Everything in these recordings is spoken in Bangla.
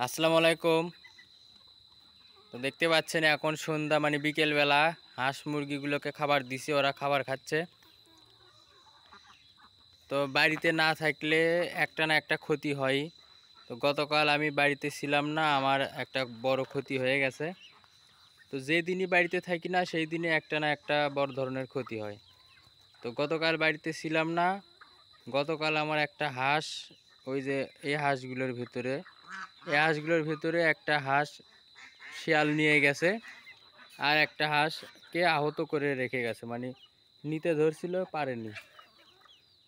আসসালামু আলাইকুম। তো দেখতে পাচ্ছেন এখন সন্ধ্যা মানে বিকেলবেলা হাঁস মুরগিগুলোকে খাবার দিছি, ওরা খাবার খাচ্ছে। তো বাড়িতে না থাকলে একটা না একটা ক্ষতি হয়। তো গতকাল আমি বাড়িতে ছিলাম না, আমার একটা বড় ক্ষতি হয়ে গেছে। তো যেদিনই বাড়িতে থাকি না সেই দিনে একটা না একটা বড় ধরনের ক্ষতি হয়। তো গতকাল বাড়িতে ছিলাম না, গতকাল আমার একটা হাঁস, ওই যে এই হাঁসগুলোর ভেতরে একটা হাঁস শিয়াল নিয়ে গেছে, আর একটা হাঁসকে আহত করে রেখে গেছে, মানে নিতে ধরছিল পারেনি।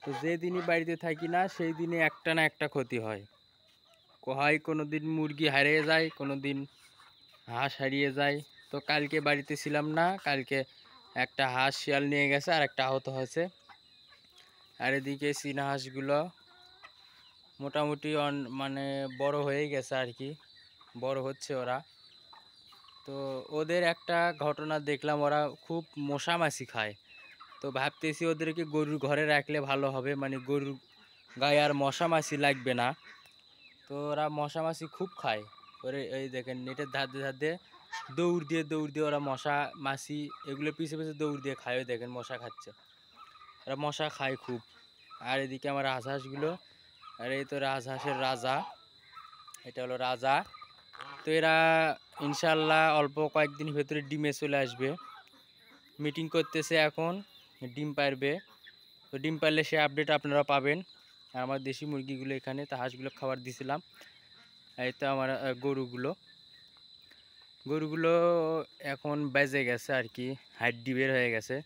তো যেদিনই বাড়িতে থাকি না সেই দিনে একটা না একটা ক্ষতি হয়। কোনো দিন মুরগি হারিয়ে যায়, কোনো দিন হাঁস হারিয়ে যায়। তো কালকে বাড়িতে ছিলাম না, কালকে একটা হাঁস শিয়াল নিয়ে গেছে আর একটা আহত হয়েছে। আর এদিকে চীনা হাঁসগুলো মোটামুটি মানে বড় হয়ে গেছে আর কি, বড় হচ্ছে ওরা। তো ওদের একটা ঘটনা দেখলাম, ওরা খুব মশা মাছি খায়। তো ভাবতেছি ওদেরকে গরুর ঘরে রাখলে ভালো হবে, মানে গরুর গায়ে আর মশা মাছি লাগবে না। তো ওরা মশা মাছি খুব খায়। ওরে এই দেখেন নেটের ধারে ধারে দৌড় দিয়ে ওরা মশা মাছি এগুলো পিছে পিছে দৌড় দিয়ে খায়। ওই দেখেন মশা খাচ্ছে, ওরা মশা খায় খুব। আর এদিকে আমার রাজহাঁসগুলো, আর এই তো রাজহাঁসের রাজা, এটা হলো রাজা। তো এরা ইনশাল্লাহ অল্প কয়েকদিন ভেতরে ডিমে চলে আসবে। মিটিং করতেছে এখন, ডিম পারবে। তো ডিম পারলে সে আপডেট আপনারা পাবেন। আর আমার দেশি মুরগিগুলো এখানে, তা হাঁসগুলো খাবার দিছিলাম। এই তো আমার গরুগুলো এখন বেজে গেছে আর কি, হাড্ডি বের হয়ে গেছে।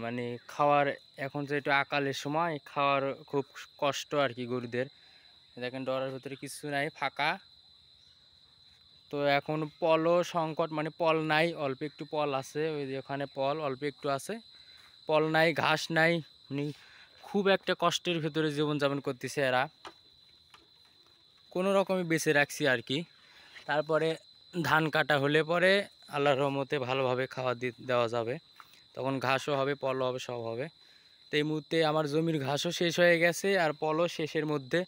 মানে খাওয়ার, এখন যে একটু আকালের সময় খাওয়ার খুব কষ্ট আর কি গরুদের। দেখেন ডরার ভিতরে কিছু নাই, ফাঁকা। তো এখন পলও সংকট, মানে পল নাই, অল্প একটু পল আছে, ওই যে ওখানে পল অল্প একটু আছে, পল নাই, ঘাস নাই। মানে খুব একটা কষ্টের ভেতরে জীবনযাপন করতেছে এরা, কোনো রকমে বেঁচে রাখছি আর কি। তারপরে ধান কাটা হলে পরে আল্লাহর রহমতে ভালোভাবে খাওয়া দেওয়া যাবে, তখন ঘাসও হবে, পলও হবে, সব হবে। তো এই মুহূর্তে আমার জমির ঘাসও শেষ হয়ে গেছে আর পলও শেষের মধ্যে,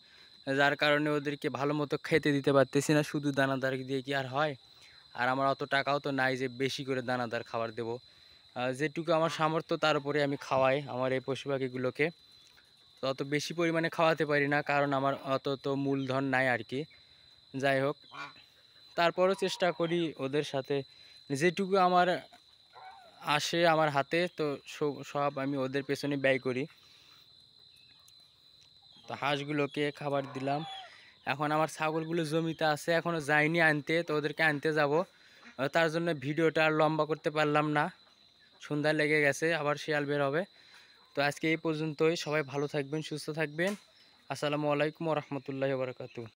যার কারণে ওদেরকে ভালো মতো খেতে দিতে পারতেছি না। শুধু দানাদার দিয়ে কি আর হয়? আর আমার অত টাকাও তো নাই যে বেশি করে দানাদার খাবার দেব। যেটুকু আমার সামর্থ্য তার উপরে আমি খাওয়াই আমার এই পশু পাখিগুলোকে। তো অত বেশি পরিমাণে খাওয়াতে পারি না, কারণ আমার অত তো মূলধন নাই আর কি। যাই হোক, তারপরও চেষ্টা করি ওদের সাথে যেটুকু আমার আসে আমার হাতে, তো সব আমি ওদের পেছনে ব্যয় করি। তো হাঁসগুলোকে খাবার দিলাম। এখন আমার ছাগলগুলো জমিতে আছে, এখনও যাইনি আনতে, তো ওদেরকে আনতে যাব। তার জন্য ভিডিওটা আর লম্বা করতে পারলাম না, সন্ধ্যা লেগে গেছে, আবার শিয়াল বের হবে। তো আজকে এই পর্যন্তই, সবাই ভালো থাকবেন, সুস্থ থাকবেন। আসসালামু আলাইকুম ওয়া রাহমাতুল্লাহি ওয়া বারাকাতুহু।